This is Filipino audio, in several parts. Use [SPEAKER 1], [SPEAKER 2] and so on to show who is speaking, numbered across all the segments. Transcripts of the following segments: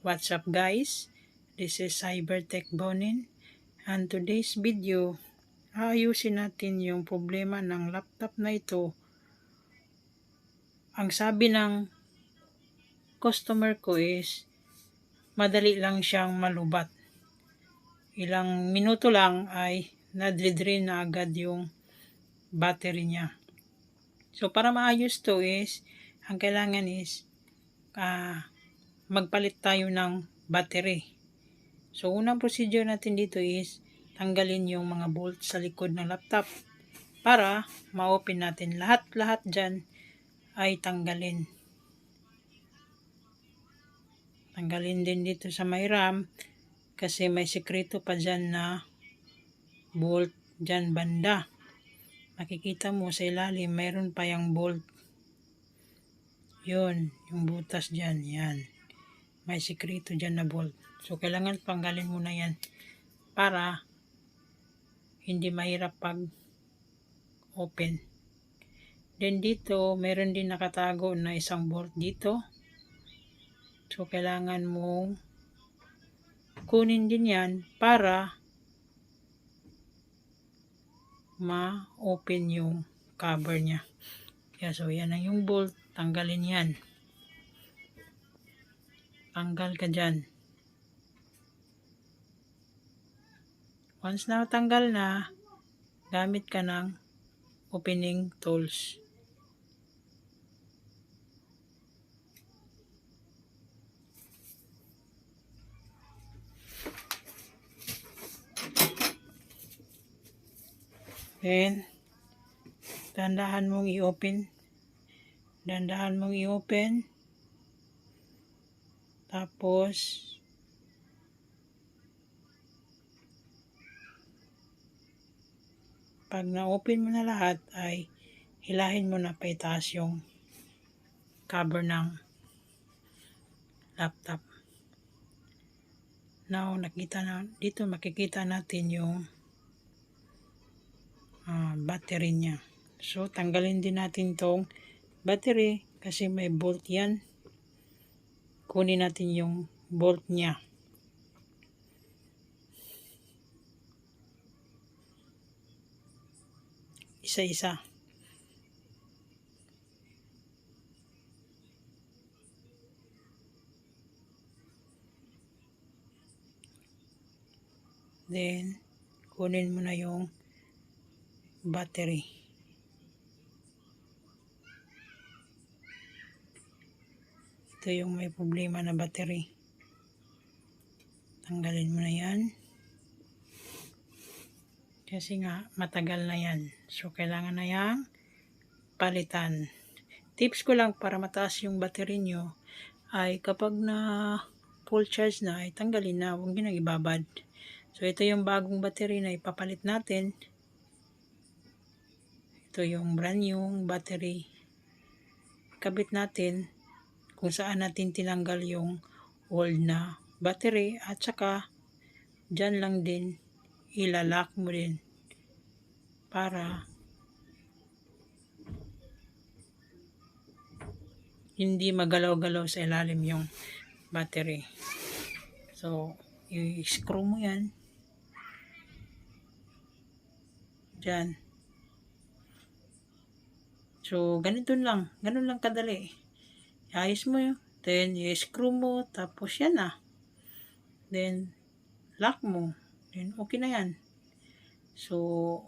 [SPEAKER 1] What's up guys? This is Cybertech Bonin, and today's video, ayusin natin yung problema ng laptop na ito. Ang sabi ng customer ko is madali lang siyang malubat. Ilang minuto lang ay nadre-drain na agad yung battery niya. So para maayos to is, ang kailangan is magpalit tayo ng battery. So unang procedure natin dito is tanggalin yung mga bolt sa likod ng laptop para ma-open natin. Lahat dyan ay tanggalin. Tanggalin din dito sa may RAM kasi may sekreto pa dyan na bolt dyan banda. Makikita mo sa ilalim mayroon pa yung bolt. Yun, yung butas dyan, yan. May sekreto dyan na bolt. So, kailangan tanggalin muna yan para hindi mahirap pag open. Then dito, meron din nakatago na isang bolt dito. So, kailangan mong kunin din yan para ma-open yung cover niya. Yeah, so, yan ang yung bolt. Tanggalin yan. Tanggal ka dyan. Once na tanggal na, gamit ka ng opening tools. Then, dandahan mong i-open. Dandahan mong i-open. Tapos, pag na-open mo na lahat, ay hilahin mo na paitaas yung cover ng laptop. Now, dito makikita natin yung battery niya. So, tanggalin din natin tong battery kasi may bolt yan. Kunin natin yung bolt niya. Isa-isa. Then, kunin mo na yung battery. Ito yung may problema na battery. Tanggalin mo na yan. Kasi nga, matagal na yan. So, kailangan na yang palitan. Tips ko lang para mataas yung battery nyo ay kapag na full charge na, ay tanggalin na. Huwag nyo nang ibabad. So, ito yung bagong battery na ipapalit natin. Ito yung brand new battery. Kabit natin kung saan natin tinanggal yung old na battery at saka dyan lang din ilalak mo din para hindi magalaw-galaw sa ilalim yung battery. So, i-screw mo yan dyan. So, ganun lang kadali. Ayos mo yun. Then, i-screw mo. Tapos, yan na. Then, lock mo. Then, okay na yan. So,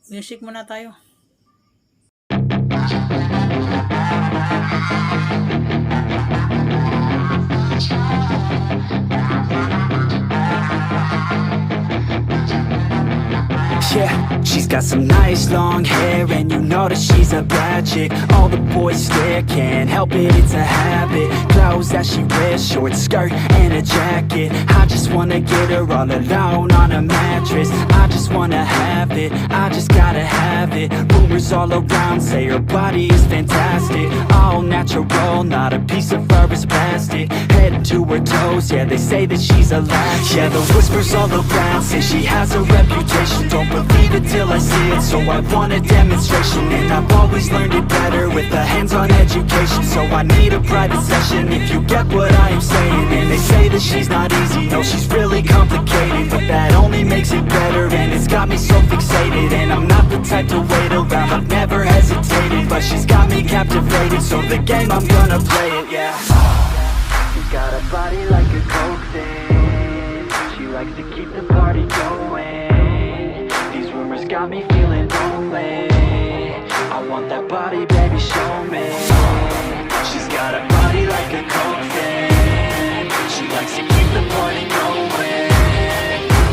[SPEAKER 1] music muna tayo.
[SPEAKER 2] Yeah, she's got some nice long hair, and you know that she's a bad chick. All the boys stare, can't help it, it's a habit. Clothes that she wears, short skirt and a jacket. I just wanna get her all alone on a mattress. I just wanna have it, I just gotta have it. Rumors all around say her body is fantastic. All natural, not a piece of fur is plastic. Head to her toes, yeah, they say that she's a latch. Yeah, the whispers all around say she has a reputation. Don't believe it till I see it, so I want a demonstration. And I want always learned it better with a hands-on education. So I need a private session if you get what I am saying. And they say that she's not easy, no, she's really complicated, but that only makes it better, and it's got me so fixated. And I'm not the type to wait around, I've never hesitated, but she's got me captivated, so the game, I'm gonna play it, yeah. She's got a body like a coke thing, she likes to keep the party going. These rumors got me feeling lonely, I want that body, baby, show me. She's got a body like a coke thing, she likes to keep the party going.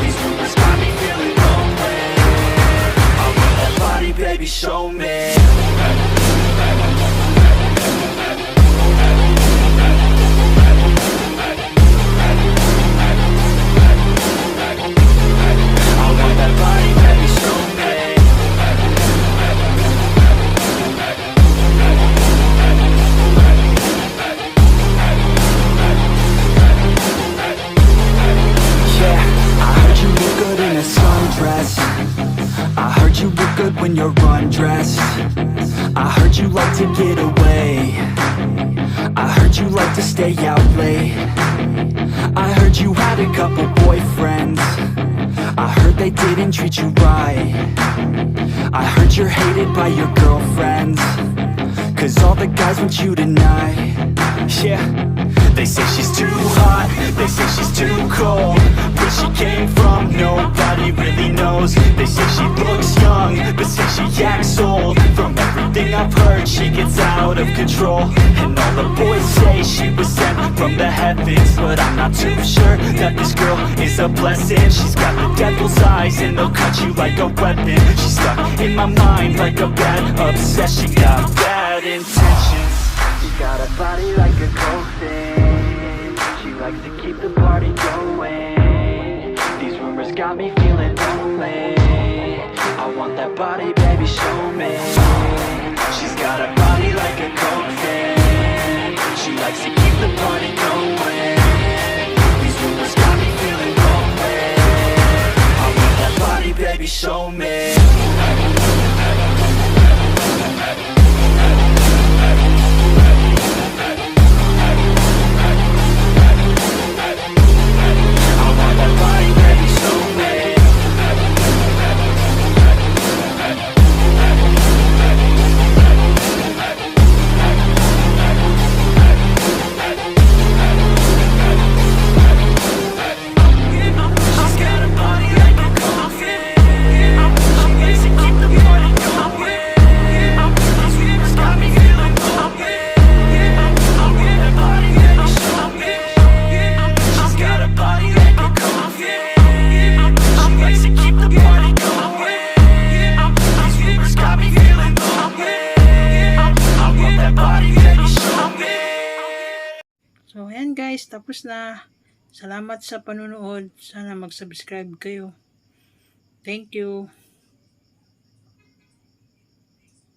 [SPEAKER 2] These rumors got me feeling lonely, I want that body, baby, show me. I heard you look good when you're undressed, I heard you like to get away, I heard you like to stay out late, I heard you had a couple boyfriends, I heard they didn't treat you right, I heard you're hated by your girlfriends, cause all the guys want you tonight. Yeah, they say she's too hot, they say she's too cold, where she came from nobody really knows. They say she looks young, but say she acts old. From everything I've heard, she gets out of control, and all the boys say she was sent from the heavens, but I'm not too sure that this girl is a blessing. She's got the devil's eyes and they'll cut you like a weapon. She's stuck in my mind like a bad obsession, got bad intentions. She's got a body like a coke thing, she likes to keep the party going. These rumors got me feeling lonely, I want that body, baby, show me. She's got a body like a coke thing, she likes to keep the party going. These rumors got me feeling lonely, I want that body, baby, show me.
[SPEAKER 1] So, ayan guys, tapos na. Salamat sa panunood. Sana mag-subscribe kayo. Thank you.